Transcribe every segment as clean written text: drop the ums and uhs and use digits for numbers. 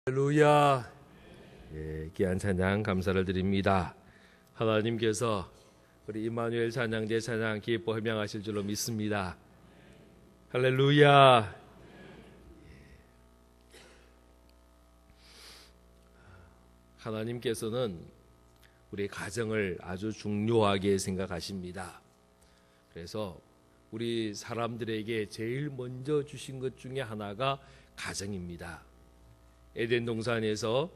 할렐루야. 귀한 찬양 감사를 드립니다. 하나님께서 우리 임마누엘 찬양대 찬양 기뻐 헌명하실 줄로 믿습니다. 할렐루야. 하나님께서는 우리 가정을 아주 중요하게 생각하십니다. 그래서 우리 사람들에게 제일 먼저 주신 것 중에 하나가 가정입니다. 에덴 동산에서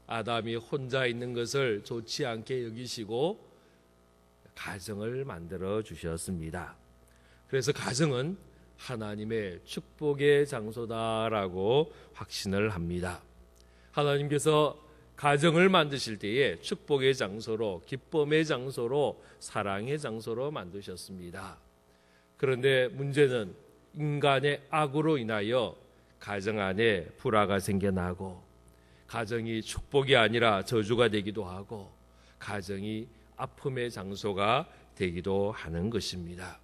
아담이 혼자 있는 것을 좋지 않게 여기시고 가정을 만들어 주셨습니다. 그래서 가정은 하나님의 축복의 장소다라고 확신을 합니다. 하나님께서 가정을 만드실 때에 축복의 장소로, 기쁨의 장소로, 사랑의 장소로 만드셨습니다. 그런데 문제는 인간의 악으로 인하여 가정 안에 불화가 생겨나고, 가정이 축복이 아니라 저주가 되기도 하고, 가정이 아픔의 장소가 되기도 하는 것입니다.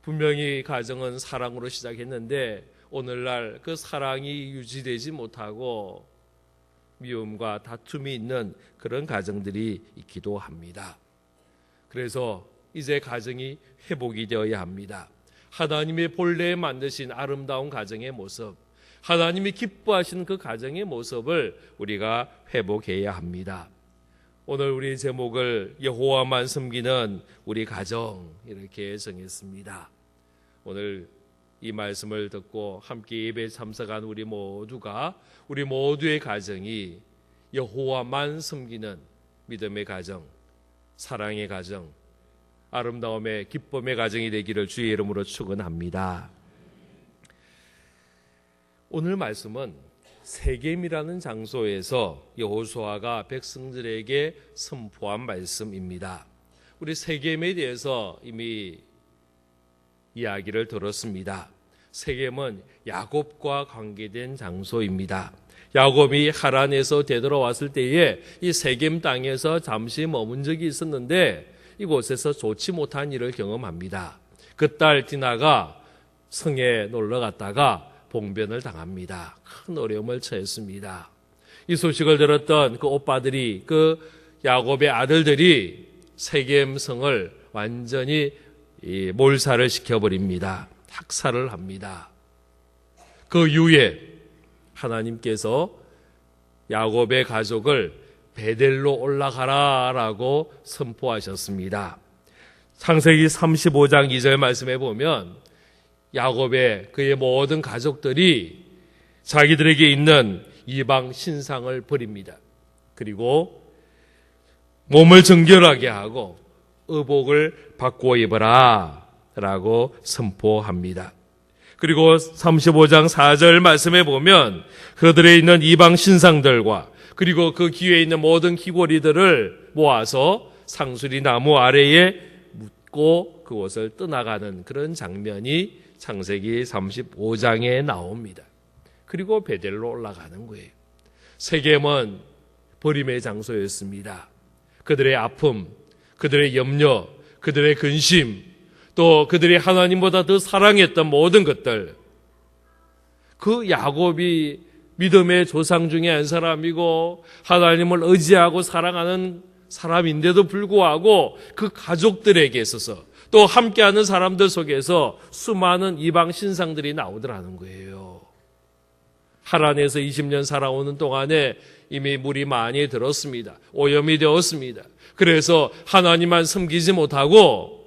분명히 가정은 사랑으로 시작했는데 오늘날 그 사랑이 유지되지 못하고 미움과 다툼이 있는 그런 가정들이 있기도 합니다. 그래서 이제 가정이 회복이 되어야 합니다. 하나님의 본래에 만드신 아름다운 가정의 모습, 하나님이 기뻐하시는 그 가정의 모습을 우리가 회복해야 합니다. 오늘 우리 제목을 여호와만 섬기는 우리 가정 이렇게 정했습니다. 오늘 이 말씀을 듣고 함께 예배에 참석한 우리 모두의 가정이 여호와만 섬기는 믿음의 가정, 사랑의 가정, 아름다움의 기쁨의 가정이 되기를 주의 이름으로 축원합니다. 오늘 말씀은 세겜이라는 장소에서 여호수아가 백성들에게 선포한 말씀입니다. 우리 세겜에 대해서 이미 이야기를 들었습니다. 세겜은 야곱과 관계된 장소입니다. 야곱이 하란에서 되돌아왔을 때에 이 세겜 땅에서 잠시 머문 적이 있었는데 이곳에서 좋지 못한 일을 경험합니다. 그 딸 디나가 성에 놀러 갔다가 봉변을 당합니다. 큰 어려움을 처했습니다. 이 소식을 들었던 그 오빠들이, 그 야곱의 아들들이 세겜 성을 완전히 몰살을 시켜버립니다. 학살을 합니다. 그 이후에 하나님께서 야곱의 가족을 베델로 올라가라라고 선포하셨습니다. 창세기 35장 2절 말씀에 보면 야곱의 그의 모든 가족들이 자기들에게 있는 이방 신상을 버립니다. 그리고 몸을 정결하게 하고 의복을 바꾸어 입어라 라고 선포합니다. 그리고 35장 4절 말씀에 보면 그들에 있는 이방 신상들과 그리고 그 기회에 있는 모든 귀고리들을 모아서 상수리 나무 아래에 묻고 그곳을 떠나가는 그런 장면이 창세기 35장에 나옵니다. 그리고 베델로 올라가는 거예요. 세겜은 버림의 장소였습니다. 그들의 아픔, 그들의 염려, 그들의 근심, 또 그들이 하나님보다 더 사랑했던 모든 것들, 그 야곱이 믿음의 조상 중에 한 사람이고 하나님을 의지하고 사랑하는 사람인데도 불구하고 그 가족들에게 있어서 또 함께하는 사람들 속에서 수많은 이방 신상들이 나오더라는 거예요. 하란에서 20년 살아오는 동안에 이미 물이 많이 들었습니다. 오염이 되었습니다. 그래서 하나님만 섬기지 못하고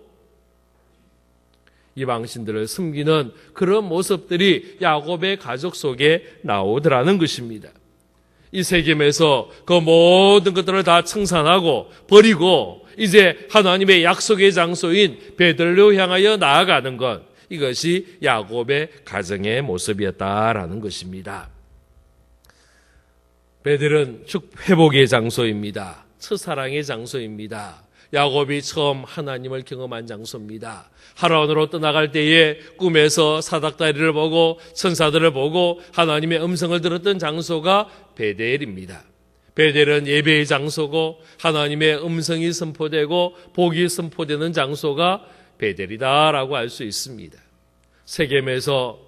이방신들을 섬기는 그런 모습들이 야곱의 가족 속에 나오더라는 것입니다. 이 세겜에서 그 모든 것들을 다 청산하고 버리고 이제 하나님의 약속의 장소인 베들로 향하여 나아가는 것, 이것이 야곱의 가정의 모습이었다라는 것입니다. 베들은 회복의 장소입니다. 첫사랑의 장소입니다. 야곱이 처음 하나님을 경험한 장소입니다. 하란으로 떠나갈 때에 꿈에서 사닥다리를 보고 천사들을 보고 하나님의 음성을 들었던 장소가 베델입니다. 베델은 예배의 장소고 하나님의 음성이 선포되고 복이 선포되는 장소가 베델이다라고 알 수 있습니다. 세겜에서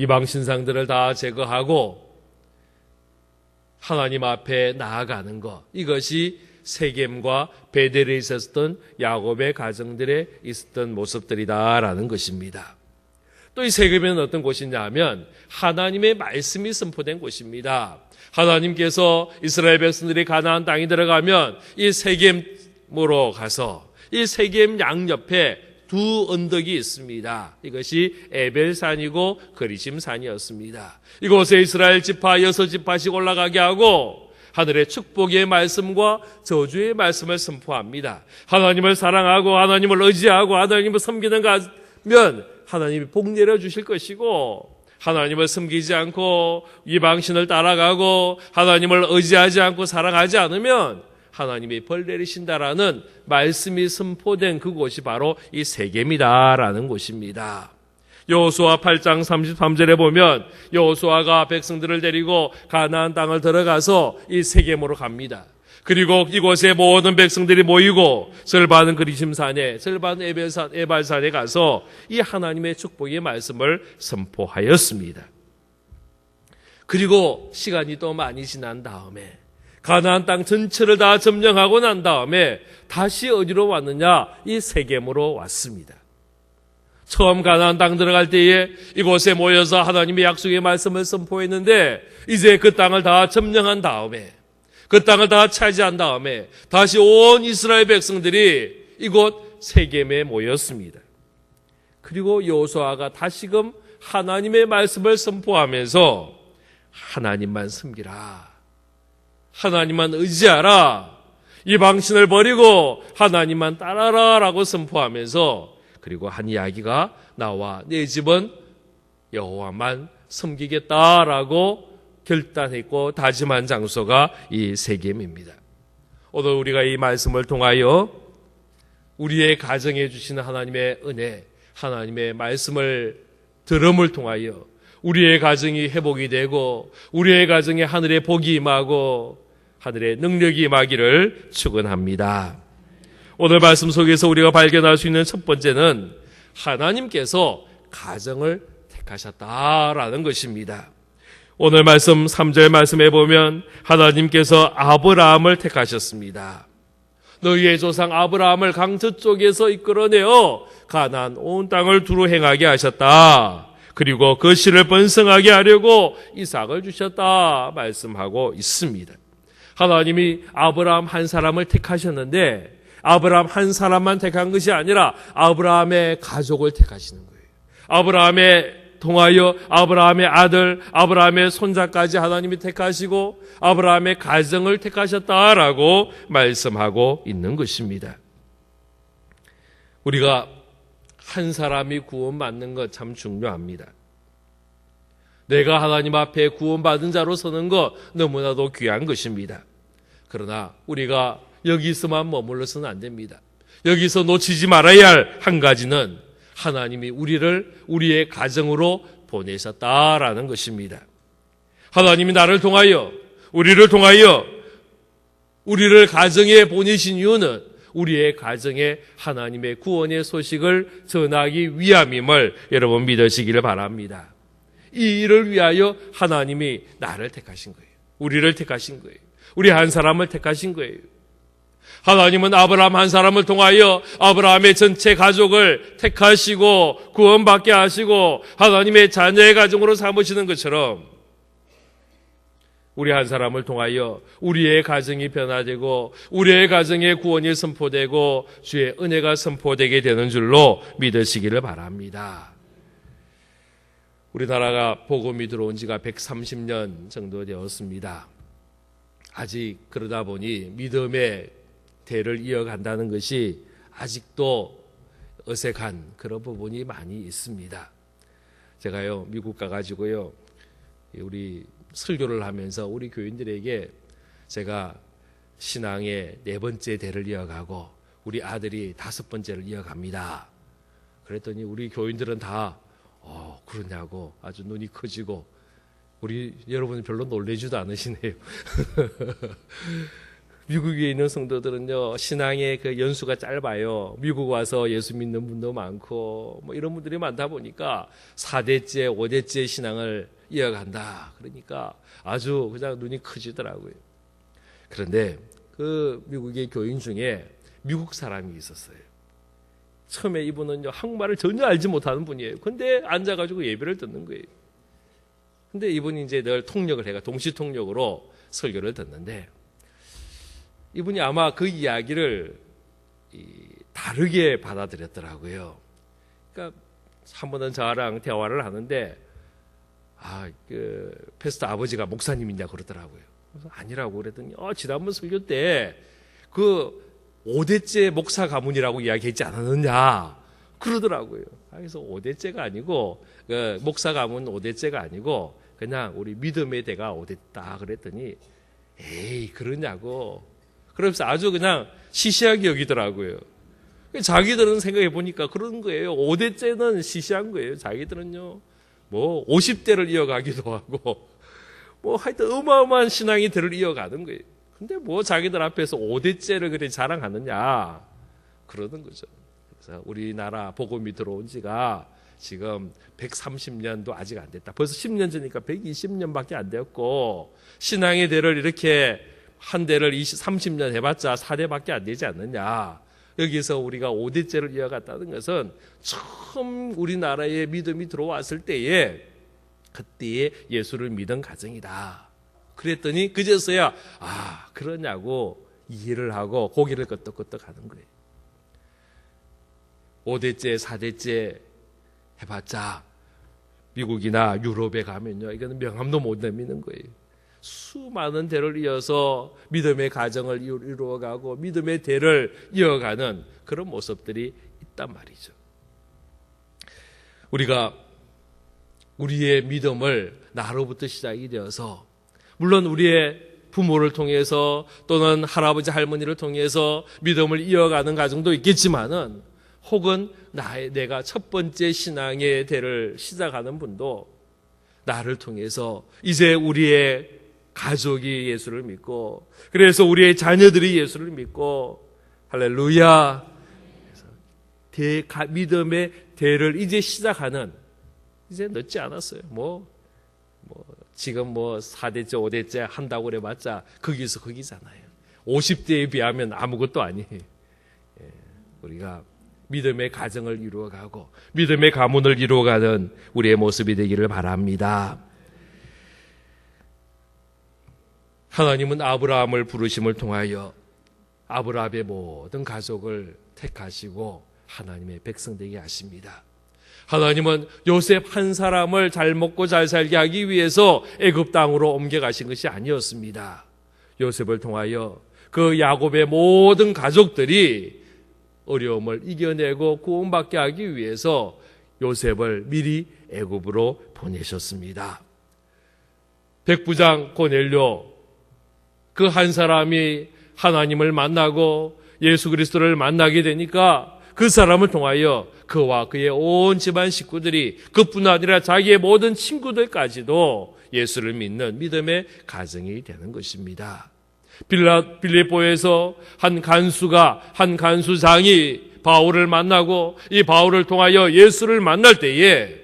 이방 신상들을 다 제거하고 하나님 앞에 나아가는 것, 이것이 세겜과 베델에 있었던 야곱의 가정들에 있었던 모습들이다라는 것입니다. 또 이 세겜은 어떤 곳이냐 하면 하나님의 말씀이 선포된 곳입니다. 하나님께서 이스라엘 백성들이 가나안 땅에 들어가면 이 세겜으로 가서 이 세겜 양옆에 두 언덕이 있습니다. 이것이 에벨산이고 그리심산이었습니다. 이곳에 이스라엘 지파 6지파씩 올라가게 하고 하늘의 축복의 말씀과 저주의 말씀을 선포합니다. 하나님을 사랑하고 하나님을 의지하고 하나님을 섬기는 가면 하나님이 복 내려주실 것이고, 하나님을 섬기지 않고 이방신을 따라가고 하나님을 의지하지 않고 사랑하지 않으면 하나님이 벌 내리신다라는 말씀이 선포된 그곳이 바로 이 세겜이다라는 곳입니다. 여호수아 8장 33절에 보면 여호수아가 백성들을 데리고 가나안 땅을 들어가서 이 세겜으로 갑니다. 그리고 이곳에 모든 백성들이 모이고 설바는 그리심산에, 설바는 에발산에 가서 이 하나님의 축복의 말씀을 선포하였습니다. 그리고 시간이 또 많이 지난 다음에 가나안 땅 전체를 다 점령하고 난 다음에 다시 어디로 왔느냐? 이 세겜으로 왔습니다. 처음 가나안 땅 들어갈 때에 이곳에 모여서 하나님의 약속의 말씀을 선포했는데 이제 그 땅을 다 점령한 다음에, 그 땅을 다 차지한 다음에 다시 온 이스라엘 백성들이 이곳 세겜에 모였습니다. 그리고 여호수아가 다시금 하나님의 말씀을 선포하면서 하나님만 섬기라, 하나님만 의지하라, 이방신을 버리고 하나님만 따라라 라고 선포하면서, 그리고 한 이야기가 나와 내 집은 여호와만 섬기겠다라고 결단했고 다짐한 장소가 이 세겜입니다. 오늘 우리가 이 말씀을 통하여 우리의 가정에 주시는 하나님의 은혜, 하나님의 말씀을 들음을 통하여 우리의 가정이 회복이 되고 우리의 가정에 하늘의 복이 임하고 하늘의 능력이 임하기를 축원합니다. 오늘 말씀 속에서 우리가 발견할 수 있는 첫 번째는 하나님께서 가정을 택하셨다라는 것입니다. 오늘 말씀 3절 말씀에 보면 하나님께서 아브라함을 택하셨습니다. 너희의 조상 아브라함을 강저 쪽에서 이끌어내어 가나안 온 땅을 두루 행하게 하셨다. 그리고 그 씨를 번성하게 하려고 이삭을 주셨다 말씀하고 있습니다. 하나님이 아브라함 한 사람을 택하셨는데 아브라함 한 사람만 택한 것이 아니라 아브라함의 가족을 택하시는 거예요. 아브라함의 통하여 아브라함의 아들, 아브라함의 손자까지 하나님이 택하시고 아브라함의 가정을 택하셨다라고 말씀하고 있는 것입니다. 우리가 한 사람이 구원받는 것 참 중요합니다. 내가 하나님 앞에 구원받은 자로 서는 것 너무나도 귀한 것입니다. 그러나 우리가 여기서만 머물러서는 안 됩니다. 여기서 놓치지 말아야 할 한 가지는 하나님이 우리의 가정으로 보내셨다라는 것입니다. 하나님이 나를 통하여, 우리를 가정에 보내신 이유는 우리의 가정에 하나님의 구원의 소식을 전하기 위함임을 여러분 믿으시기를 바랍니다. 이 일을 위하여 하나님이 나를 택하신 거예요. 우리를 택하신 거예요. 우리 한 사람을 택하신 거예요. 하나님은 아브라함 한 사람을 통하여 아브라함의 전체 가족을 택하시고 구원받게 하시고 하나님의 자녀의 가정으로 삼으시는 것처럼 우리 한 사람을 통하여 우리의 가정이 변화되고 우리의 가정에 구원이 선포되고 주의 은혜가 선포되게 되는 줄로 믿으시기를 바랍니다. 우리나라가 복음이 들어온 지가 130년 정도 되었습니다. 아직 그러다 보니 믿음의 대를 이어간다는 것이 아직도 어색한 그런 부분이 많이 있습니다. 제가요 미국 가가지고요 우리 설교를 하면서 우리 교인들에게 제가 신앙의 4번째 대를 이어가고 우리 아들이 5번째를 이어갑니다. 그랬더니 우리 교인들은 다 그러냐고 아주 눈이 커지고 우리 여러분이 별로 놀래지도 않으시네요. 미국에 있는 성도들은요, 신앙의 그 연수가 짧아요. 미국 와서 예수 믿는 분도 많고, 뭐 이런 분들이 많다 보니까 4대째, 5대째 신앙을 이어간다. 그러니까 아주 그냥 눈이 커지더라고요. 그런데 그 미국의 교인 중에 미국 사람이 있었어요. 처음에 이분은요, 한국말을 전혀 알지 못하는 분이에요. 근데 앉아가지고 예배를 듣는 거예요. 근데 이분이 이제 늘 통역을 해가 동시 통역으로 설교를 듣는데, 이분이 아마 그 이야기를 다르게 받아들였더라고요. 그러니까 한 번은 저랑 대화를 하는데, 패스터 아버지가 목사님이냐 그러더라고요. 그래서 아니라고 그랬더니, 지난번 설교 때 그 5대째 목사 가문이라고 이야기했지 않았느냐 그러더라고요. 그래서 5대째가 아니고, 목사 가문 5대째가 아니고 그냥 우리 믿음의 대가 5대다 그랬더니, 에이 그러냐고. 그래서 아주 그냥 시시하게 여기더라고요. 자기들은 생각해 보니까 그런 거예요. 5대째는 시시한 거예요. 자기들은요, 뭐 50대를 이어가기도 하고, 뭐 하여튼 어마어마한 신앙의 대를 이어가는 거예요. 근데 뭐 자기들 앞에서 5대째를 그래 자랑하느냐 그러는 거죠. 그래서 우리나라 복음이 들어온 지가 지금 130년도 아직 안 됐다. 벌써 10년 전이니까 120년밖에 안 되었고, 신앙의 대를 이렇게 한 대를 30년 해봤자 4대밖에 안 되지 않느냐. 여기서 우리가 5대째를 이어갔다는 것은 처음 우리나라에 믿음이 들어왔을 때에, 그때에 예수를 믿은 가정이다. 그랬더니 그제서야 그러냐고 이해를 하고 고개를 끄덕끄덕 하는 거예요. 5대째 4대째 해봤자 미국이나 유럽에 가면요, 이거는 명함도 못 내미는 거예요. 수많은 대를 이어서 믿음의 가정을 이루어가고 믿음의 대를 이어가는 그런 모습들이 있단 말이죠. 우리가 우리의 믿음을 나로부터 시작이 되어서, 물론 우리의 부모를 통해서 또는 할아버지 할머니를 통해서 믿음을 이어가는 가정도 있겠지만은, 혹은 내가 첫 번째 신앙의 대를 시작하는 분도 나를 통해서 이제 우리의 가족이 예수를 믿고, 그래서 우리의 자녀들이 예수를 믿고, 할렐루야, 믿음의 대를 이제 시작하는, 이제 늦지 않았어요. 지금 4대째 5대째 한다고 그래봤자 거기서 거기잖아요. 50대에 비하면 아무것도 아니에요. 우리가 믿음의 가정을 이루어가고 믿음의 가문을 이루어가는 우리의 모습이 되기를 바랍니다. 하나님은 아브라함을 부르심을 통하여 아브라함의 모든 가족을 택하시고 하나님의 백성 되게 하십니다. 하나님은 요셉 한 사람을 잘 먹고 잘 살게 하기 위해서 애굽 땅으로 옮겨가신 것이 아니었습니다. 요셉을 통하여 그 야곱의 모든 가족들이 어려움을 이겨내고 구원받게 하기 위해서 요셉을 미리 애굽으로 보내셨습니다. 백부장 고넬료, 그 한 사람이 하나님을 만나고 예수 그리스도를 만나게 되니까 그 사람을 통하여 그와 그의 온 집안 식구들이, 그뿐 아니라 자기의 모든 친구들까지도 예수를 믿는 믿음의 가정이 되는 것입니다. 빌립보에서 한 간수장이 바울을 만나고 이 바울을 통하여 예수를 만날 때에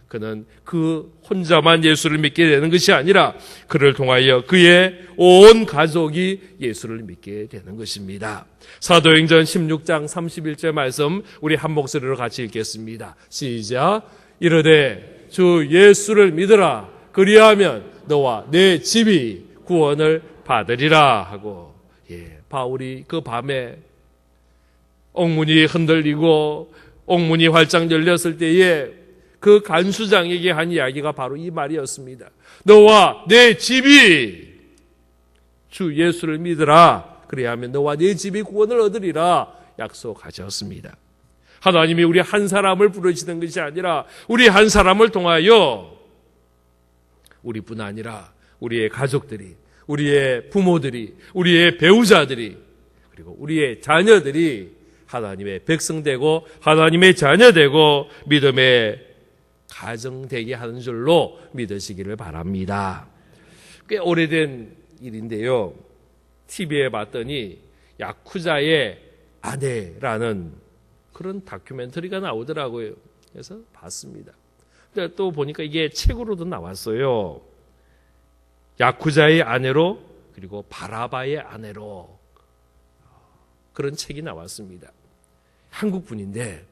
그는 그 혼자만 예수를 믿게 되는 것이 아니라 그를 통하여 그의 온 가족이 예수를 믿게 되는 것입니다. 사도행전 16장 31절 말씀 우리 한 목소리로 같이 읽겠습니다. 시작. 이르되 주 예수를 믿으라. 그리하면 너와 내 집이 구원을 받으리라 하고, 바울이 그 밤에 옥문이 흔들리고 옥문이 활짝 열렸을 때에 그 간수장에게 한 이야기가 바로 이 말이었습니다. 너와 내 집이 주 예수를 믿으라. 그래야하면 너와 내 집이 구원을 얻으리라 약속하셨습니다. 하나님이 우리 한 사람을 부르시는 것이 아니라 우리 한 사람을 통하여 우리뿐 아니라 우리의 가족들이, 우리의 부모들이, 우리의 배우자들이, 그리고 우리의 자녀들이 하나님의 백성되고 하나님의 자녀되고 믿음의 가정되게 하는 줄로 믿으시기를 바랍니다. 꽤 오래된 일인데요. TV에 봤더니 야쿠자의 아내라는 그런 다큐멘터리가 나오더라고요. 그래서 봤습니다. 근데 또 보니까 이게 책으로도 나왔어요. 야쿠자의 아내로 그리고 바라바의 아내로 그런 책이 나왔습니다. 한국 분인데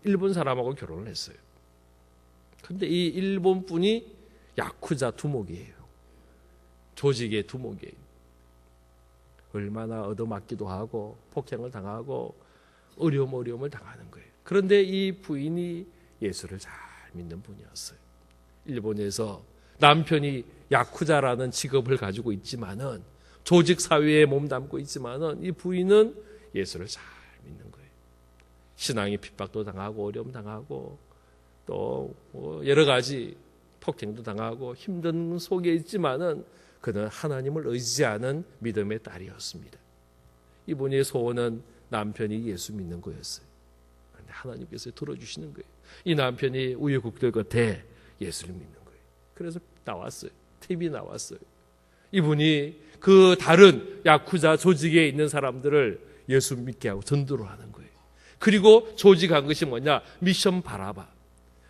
일본 사람하고 결혼을 했어요. 근데 이 일본 분이 야쿠자 두목이에요. 조직의 두목이에요. 얼마나 얻어맞기도 하고 폭행을 당하고 어려움을 당하는 거예요. 그런데 이 부인이 예수를 잘 믿는 분이었어요. 일본에서 남편이 야쿠자라는 직업을 가지고 있지만은 조직 사회에 몸담고 있지만은 이 부인은 예수를 잘 믿는 거예요. 신앙의 핍박도 당하고 어려움 당하고 또 여러 가지 폭행도 당하고 힘든 속에 있지만은 그는 하나님을 의지하는 믿음의 딸이었습니다. 이분의 소원은 남편이 예수 믿는 거였어요. 그런데 하나님께서 들어주시는 거예요. 이 남편이 우여곡절 끝에 예수를 믿는 거예요. 그래서 나왔어요. TV 나왔어요. 이분이 그 다른 야쿠자 조직에 있는 사람들을 예수 믿게 하고 전도를 하는 거예요. 그리고 조직한 것이 뭐냐? 미션 바라바.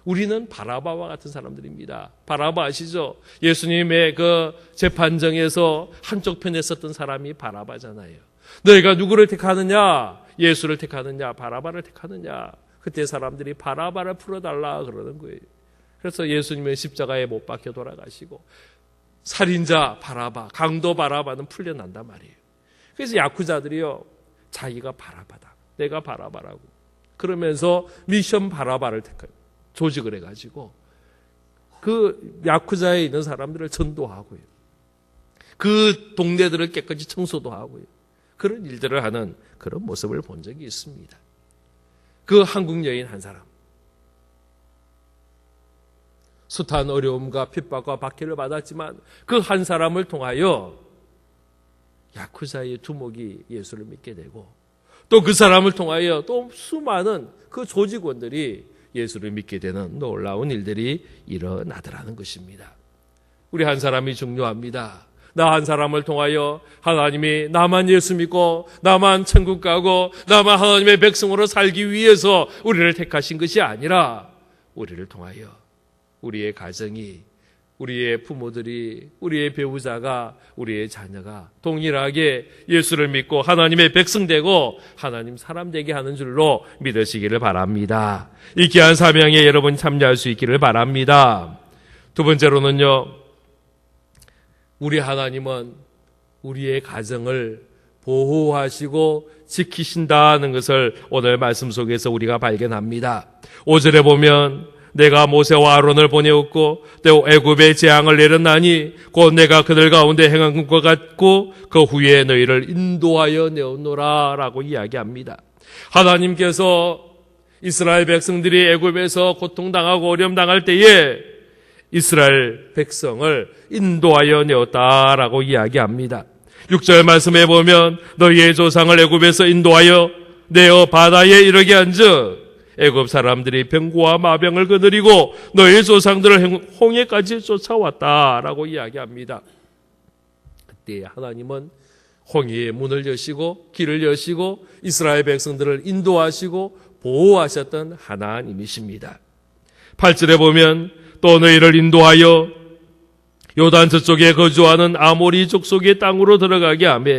우리는 바라바와 같은 사람들입니다. 바라바 아시죠? 예수님의 그 재판정에서 한쪽 편에 섰던 사람이 바라바잖아요. 너희가 누구를 택하느냐? 예수를 택하느냐? 바라바를 택하느냐? 그때 사람들이 바라바를 풀어달라 그러는 거예요. 그래서 예수님의 십자가에 못 박혀 돌아가시고 살인자 바라바, 강도 바라바는 풀려난단 말이에요. 그래서 야쿠자들이요, 자기가 바라바다, 내가 바라바라고 그러면서 미션 바라바를 택해요. 조직을 해가지고 그 야쿠자에 있는 사람들을 전도하고요. 그 동네들을 깨끗이 청소도 하고요. 그런 일들을 하는 그런 모습을 본 적이 있습니다. 그 한국 여인 한 사람, 숱한 어려움과 핍박과 박해를 받았지만 그 한 사람을 통하여 야쿠자의 두목이 예수를 믿게 되고 또 그 사람을 통하여 또 수많은 그 조직원들이 예수를 믿게 되는 놀라운 일들이 일어나더라는 것입니다. 우리 한 사람이 중요합니다. 나 한 사람을 통하여 하나님이 나만 예수 믿고 나만 천국 가고 나만 하나님의 백성으로 살기 위해서 우리를 택하신 것이 아니라 우리를 통하여 우리의 가정이, 우리의 부모들이, 우리의 배우자가, 우리의 자녀가 동일하게 예수를 믿고 하나님의 백성 되고 하나님 사람 되게 하는 줄로 믿으시기를 바랍니다. 이 귀한 사명에 여러분 참여할 수 있기를 바랍니다. 두 번째로는요, 우리 하나님은 우리의 가정을 보호하시고 지키신다는 것을 오늘 말씀 속에서 우리가 발견합니다. 5절에 보면 내가 모세와 아론을 보내었고 또 애굽의 재앙을 내렸나니 곧 내가 그들 가운데 행한 것과 같고 그 후에 너희를 인도하여 내었노라 라고 이야기합니다. 하나님께서 이스라엘 백성들이 애굽에서 고통당하고 어려움 당할 때에 이스라엘 백성을 인도하여 내었다라고 이야기합니다. 6절 말씀에 보면 너희의 조상을 애굽에서 인도하여 내어 바다에 이르게 한즉 애굽 사람들이 병고와 마병을 거느리고 너희 조상들을 홍해까지 쫓아왔다라고 이야기합니다. 그때 하나님은 홍해의 문을 여시고 길을 여시고 이스라엘 백성들을 인도하시고 보호하셨던 하나님이십니다. 8절에 보면 또 너희를 인도하여 요단 저쪽에 거주하는 아모리 족속의 땅으로 들어가게 하며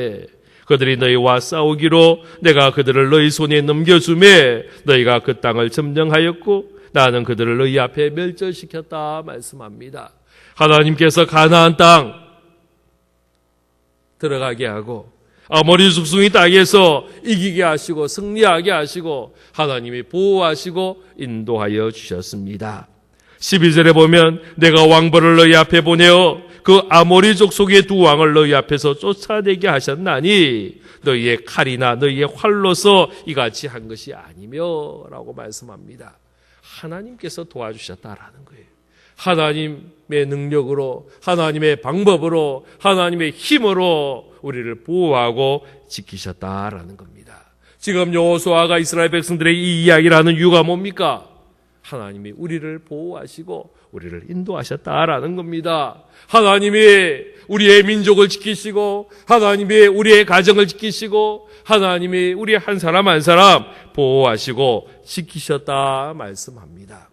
그들이 너희와 싸우기로 내가 그들을 너희 손에 넘겨주매 너희가 그 땅을 점령하였고 나는 그들을 너희 앞에 멸절시켰다 말씀합니다. 하나님께서 가나안 땅 들어가게 하고 아모리 족속의 땅에서 이기게 하시고 승리하게 하시고 하나님이 보호하시고 인도하여 주셨습니다. 12절에 보면 내가 왕벌을 너희 앞에 보내어 그 아모리 족속의 두 왕을 너희 앞에서 쫓아내게 하셨나니 너희의 칼이나 너희의 활로서 이같이 한 것이 아니며 라고 말씀합니다. 하나님께서 도와주셨다라는 거예요. 하나님의 능력으로, 하나님의 방법으로, 하나님의 힘으로 우리를 보호하고 지키셨다라는 겁니다. 지금 여호수아가 이스라엘 백성들의 이 이야기를 하는 이유가 뭡니까? 하나님이 우리를 보호하시고 우리를 인도하셨다라는 겁니다. 하나님이 우리의 민족을 지키시고 하나님이 우리의 가정을 지키시고 하나님이 우리 한 사람 한 사람 보호하시고 지키셨다 말씀합니다.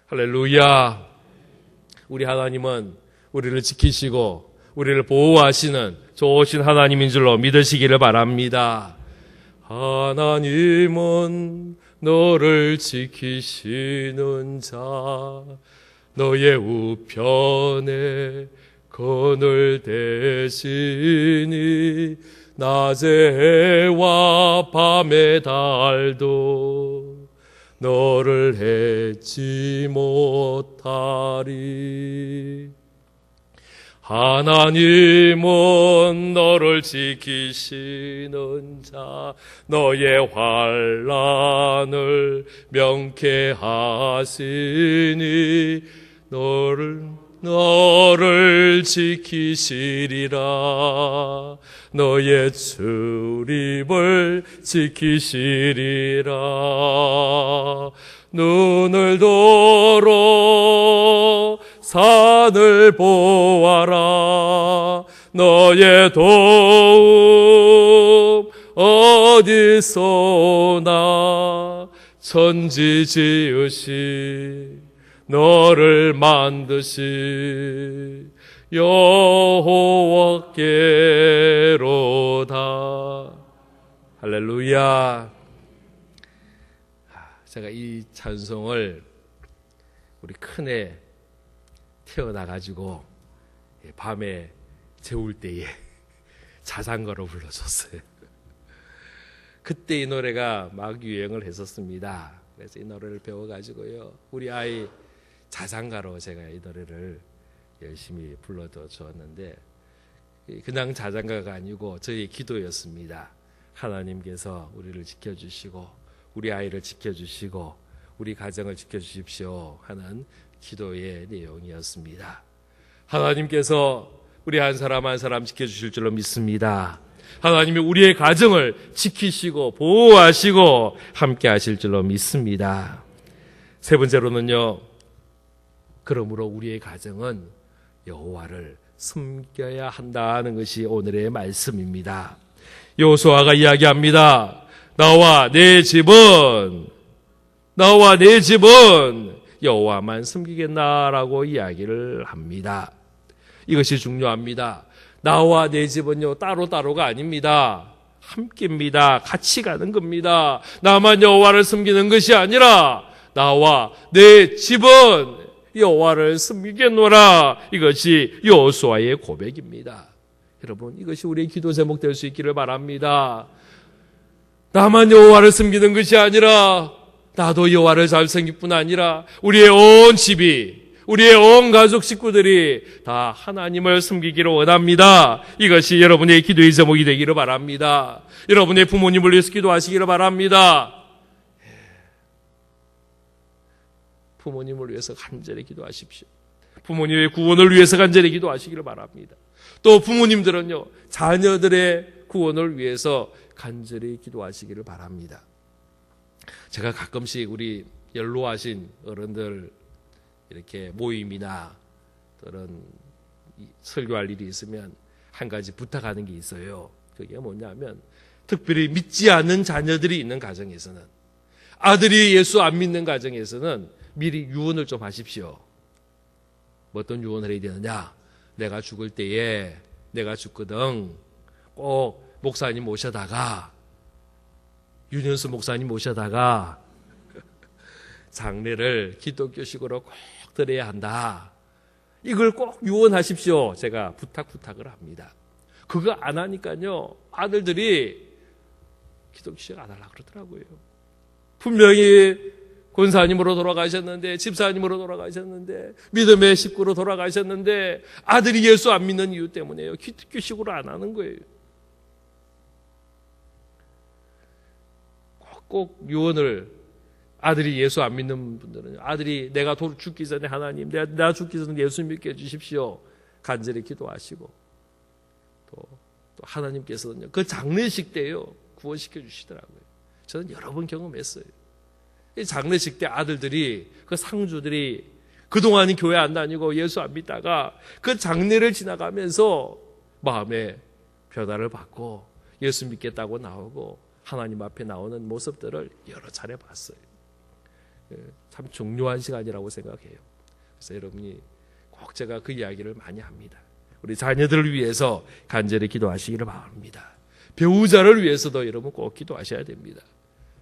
할렐루야. 우리 하나님은 우리를 지키시고 우리를 보호하시는 좋으신 하나님인 줄로 믿으시기를 바랍니다. 하나님은 너를 지키시는 자, 너의 우편에 그늘 대시니 낮의 해와 밤의 달도 너를 해치 못하리. 하나님은 너를 지키시는 자, 너의 환난을 명쾌하시니 너를 지키시리라. 너의 출입을 지키시리라. 눈을 들어 산을 보아라. 너의 도움 어디서나 천지 지으시 너를 만드시 여호와께로다. 할렐루야. 제가 이 찬송을 우리 큰애 태어나가지고 밤에 재울 때에 자장가로 불러줬어요. 그때 이 노래가 막 유행을 했었습니다. 그래서 이 노래를 배워가지고요, 우리 아이 자장가로 제가 이 노래를 열심히 불러줬는데, 그냥 자장가가 아니고 저의 기도였습니다. 하나님께서 우리를 지켜주시고 우리 아이를 지켜주시고 우리 가정을 지켜주십시오 하는 기도의 내용이었습니다. 하나님께서 우리 한 사람 한 사람 지켜주실 줄로 믿습니다. 하나님이 우리의 가정을 지키시고 보호하시고 함께 하실 줄로 믿습니다. 세 번째로는요, 그러므로 우리의 가정은 여호와를 섬겨야 한다는 것이 오늘의 말씀입니다. 여호수아가 이야기합니다. 나와 내 집은 여호와만 섬기겠나라고 이야기를 합니다. 이것이 중요합니다. 나와 내 집은요, 따로따로가 아닙니다. 함께입니다. 같이 가는 겁니다. 나만 여호와를 섬기는 것이 아니라 나와 내 집은 여호와를 섬기겠노라. 이것이 여호수아의 고백입니다. 여러분, 이것이 우리의 기도 제목 될 수 있기를 바랍니다. 나만 여호와를 섬기는 것이 아니라 나도 여호와를 잘 섬길 뿐 아니라 우리의 온 집이, 우리의 온 가족 식구들이 다 하나님을 섬기기를 원합니다. 이것이 여러분의 기도의 제목이 되기를 바랍니다. 여러분의 부모님을 위해서 기도하시기를 바랍니다. 부모님을 위해서 간절히 기도하십시오. 부모님의 구원을 위해서 간절히 기도하시기를 바랍니다. 또 부모님들은요, 자녀들의 구원을 위해서 간절히 기도하시기를 바랍니다. 제가 가끔씩 우리 연로하신 어른들 이렇게 모임이나 그런 설교할 일이 있으면 한 가지 부탁하는 게 있어요. 그게 뭐냐면, 특별히 믿지 않는 자녀들이 있는 가정에서는, 아들이 예수 안 믿는 가정에서는 미리 유언을 좀 하십시오. 뭐 어떤 유언을 해야 되느냐? 내가 죽을 때에, 내가 죽거든 꼭 목사님 모셔다가, 윤현수 목사님 모셔다가 장례를 기독교식으로 꼭 드려야 한다. 이걸 꼭 유언하십시오. 제가 부탁을 합니다. 그거 안 하니까요, 아들들이 기독교식 안 하려고 그러더라고요. 분명히 권사님으로 돌아가셨는데, 집사님으로 돌아가셨는데, 믿음의 식구로 돌아가셨는데, 아들이 예수 안 믿는 이유 때문에요. 기독교식으로 안 하는 거예요. 꼭 유언을, 아들이 예수 안 믿는 분들은, 아들이 내가 죽기 전에 하나님, 내가 죽기 전에 예수 믿게 해주십시오. 간절히 기도하시고, 또 하나님께서는요, 그 장례식 때요, 구원시켜 주시더라고요. 저는 여러 번 경험했어요. 이 장례식 때 아들들이, 그 상주들이 그동안은 교회 안 다니고 예수 안 믿다가 그 장례를 지나가면서 마음에 변화를 받고 예수 믿겠다고 나오고 하나님 앞에 나오는 모습들을 여러 차례 봤어요. 참 중요한 시간이라고 생각해요. 그래서 여러분이 꼭 제가 그 이야기를 많이 합니다. 우리 자녀들을 위해서 간절히 기도하시기를 바랍니다. 배우자를 위해서도 여러분 꼭 기도하셔야 됩니다.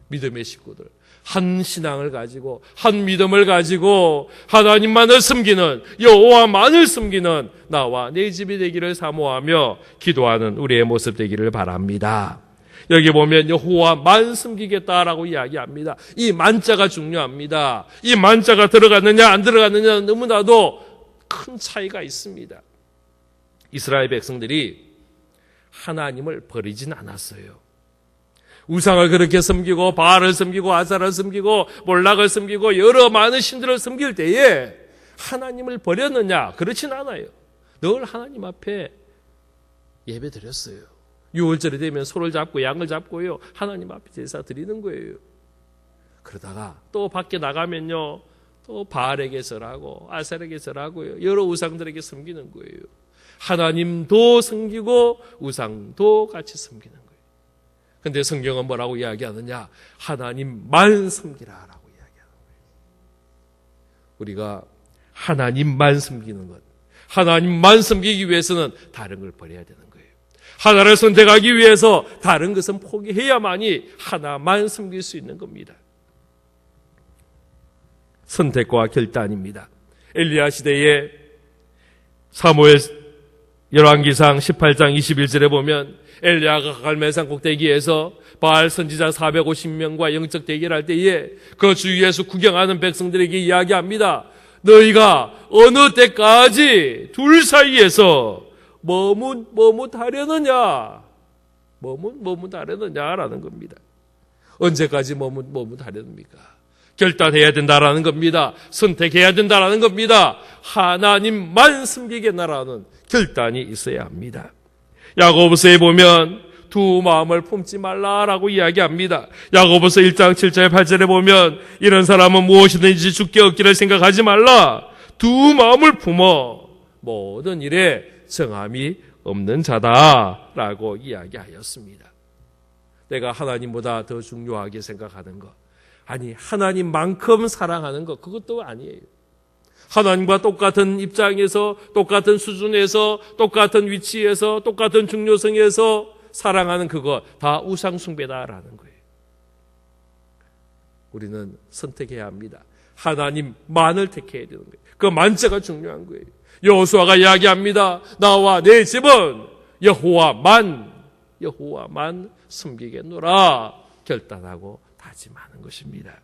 믿음의 식구들, 한 신앙을 가지고 한 믿음을 가지고 하나님만을 섬기는, 여호와만을 섬기는 나와 내 집이 되기를 사모하며 기도하는 우리의 모습 되기를 바랍니다. 여기 보면 여호와만 섬기겠다라고 이야기합니다. 이 만자가 중요합니다. 이 만자가 들어갔느냐 안 들어갔느냐 너무나도 큰 차이가 있습니다. 이스라엘 백성들이 하나님을 버리진 않았어요. 우상을 그렇게 섬기고 바알을 섬기고 아사를 섬기고 몰락을 섬기고 여러 많은 신들을 섬길 때에 하나님을 버렸느냐? 그렇진 않아요. 늘 하나님 앞에 예배 드렸어요. 유월절이 되면 소를 잡고 양을 잡고요, 하나님 앞에 제사 드리는 거예요. 그러다가 또 밖에 나가면요, 또 바알에게 절하고 아셀에게 절하고요, 여러 우상들에게 섬기는 거예요. 하나님도 섬기고 우상도 같이 섬기는 거예요. 근데 성경은 뭐라고 이야기하느냐? 하나님만 섬기라라고 이야기하는 거예요. 우리가 하나님만 섬기는 것, 하나님만 섬기기 위해서는 다른 걸 버려야 되는 거예요. 하나를 선택하기 위해서 다른 것은 포기해야만이 하나만 섬길 수 있는 겁니다. 선택과 결단입니다. 엘리야 시대에 사무엘 열왕기상 18장 21절에 보면 엘리야가 갈멜산 꼭대기에서 바알 선지자 450명과 영적 대결할 때에 그 주위에서 구경하는 백성들에게 이야기합니다. 너희가 어느 때까지 둘 사이에서 머뭇하려느냐? 머뭇하려느냐라는 겁니다. 언제까지 머뭇하려합니까? 결단해야 된다라는 겁니다. 선택해야 된다라는 겁니다. 하나님만 섬기겠나라는 결단이 있어야 합니다. 야고보서에 보면 두 마음을 품지 말라라고 이야기합니다. 야고보서 1장 7절 8절에 보면 이런 사람은 무엇이든지 주께 얻기를 생각하지 말라. 두 마음을 품어 모든 일에 정함이 없는 자다라고 이야기하였습니다. 내가 하나님보다 더 중요하게 생각하는 것, 아니 하나님만큼 사랑하는 것, 그것도 아니에요. 하나님과 똑같은 입장에서, 똑같은 수준에서, 똑같은 위치에서, 똑같은 중요성에서 사랑하는 그것 다 우상숭배다라는 거예요. 우리는 선택해야 합니다. 하나님만을 택해야 되는 거예요. 그 만자가 중요한 거예요. 여호수아가 이야기합니다. 나와 내 집은 여호와만 섬기겠노라 결단하고 다짐하는 것입니다.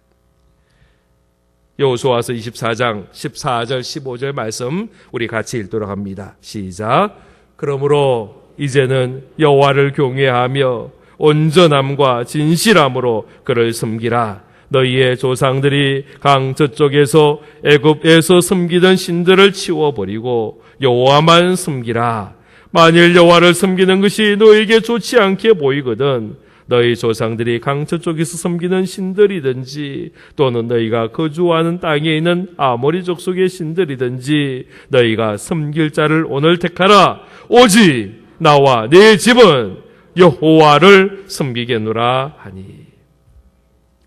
여호수아서 24장 14절 15절 말씀 우리 같이 읽도록 합니다. 시작. 그러므로 이제는 여호와를 경외하며 온전함과 진실함으로 그를 섬기라. 너희의 조상들이 강 저쪽에서 애굽에서 섬기던 신들을 치워버리고 여호와만 섬기라. 만일 여호와를 섬기는 것이 너희에게 좋지 않게 보이거든 너희 조상들이 강 저쪽에서 섬기는 신들이든지 또는 너희가 거주하는 땅에 있는 아모리 족속의 신들이든지 너희가 섬길 자를 오늘 택하라. 오직 나와 내 집은 여호와를 섬기겠노라 하니.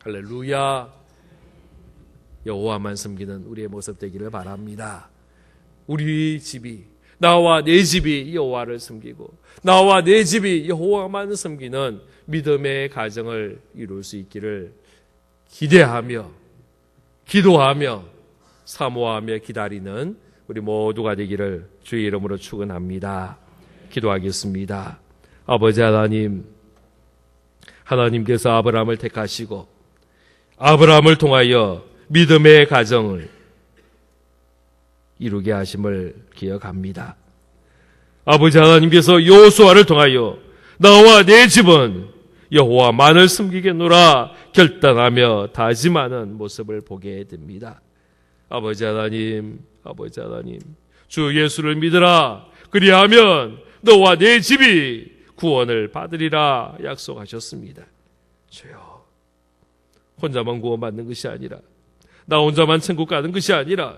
할렐루야. 여호와만 섬기는 우리의 모습 되기를 바랍니다. 우리 집이, 나와 내 집이 여호와를 섬기고 나와 내 집이 여호와만 섬기는 믿음의 가정을 이룰 수 있기를 기대하며 기도하며 사모하며 기다리는 우리 모두가 되기를 주의 이름으로 축원합니다. 기도하겠습니다. 아버지 하나님, 하나님께서 아브라함을 택하시고 아브라함을 통하여 믿음의 가정을 이루게 하심을 기억합니다. 아버지 하나님께서 여호수아를 통하여 나와 내 집은 여호와만을 섬기겠노라 결단하며 다짐하는 모습을 보게 됩니다. 아버지 하나님, 주 예수를 믿으라. 그리하면 너와 내 집이 구원을 받으리라 약속하셨습니다. 주여, 혼자만 구원받는 것이 아니라, 나 혼자만 천국 가는 것이 아니라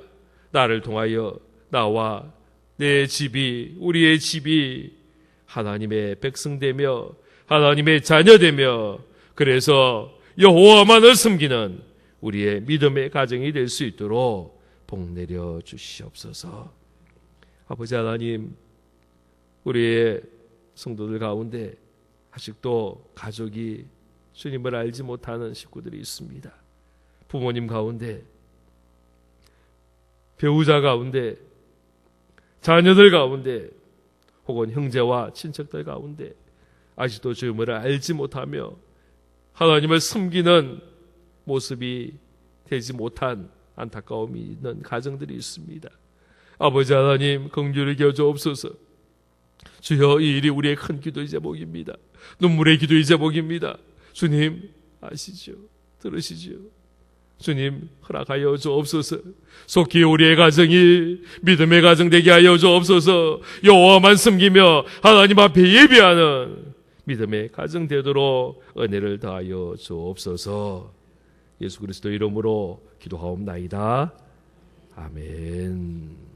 나를 통하여 나와 내 집이, 우리의 집이 하나님의 백성되며 하나님의 자녀되며 그래서 여호와만을 섬기는 우리의 믿음의 가정이 될 수 있도록 복 내려 주시옵소서. 아버지 하나님, 우리의 성도들 가운데 아직도 가족이 주님을 알지 못하는 식구들이 있습니다. 부모님 가운데, 배우자 가운데, 자녀들 가운데, 혹은 형제와 친척들 가운데 아직도 주님을 알지 못하며 하나님을 섬기는 모습이 되지 못한 안타까움이 있는 가정들이 있습니다. 아버지 하나님, 긍휼히 여겨주옵소서. 주여, 이 일이 우리의 큰 기도의 제목입니다. 눈물의 기도의 제목입니다. 주님 아시죠? 들으시죠? 주님 허락하여 주옵소서. 속히 우리의 가정이 믿음의 가정 되게 하여 주옵소서. 여호와만 섬기며 하나님 앞에 예배하는 믿음의 가정 되도록 은혜를 더하여 주옵소서. 예수 그리스도 이름으로 기도하옵나이다. 아멘.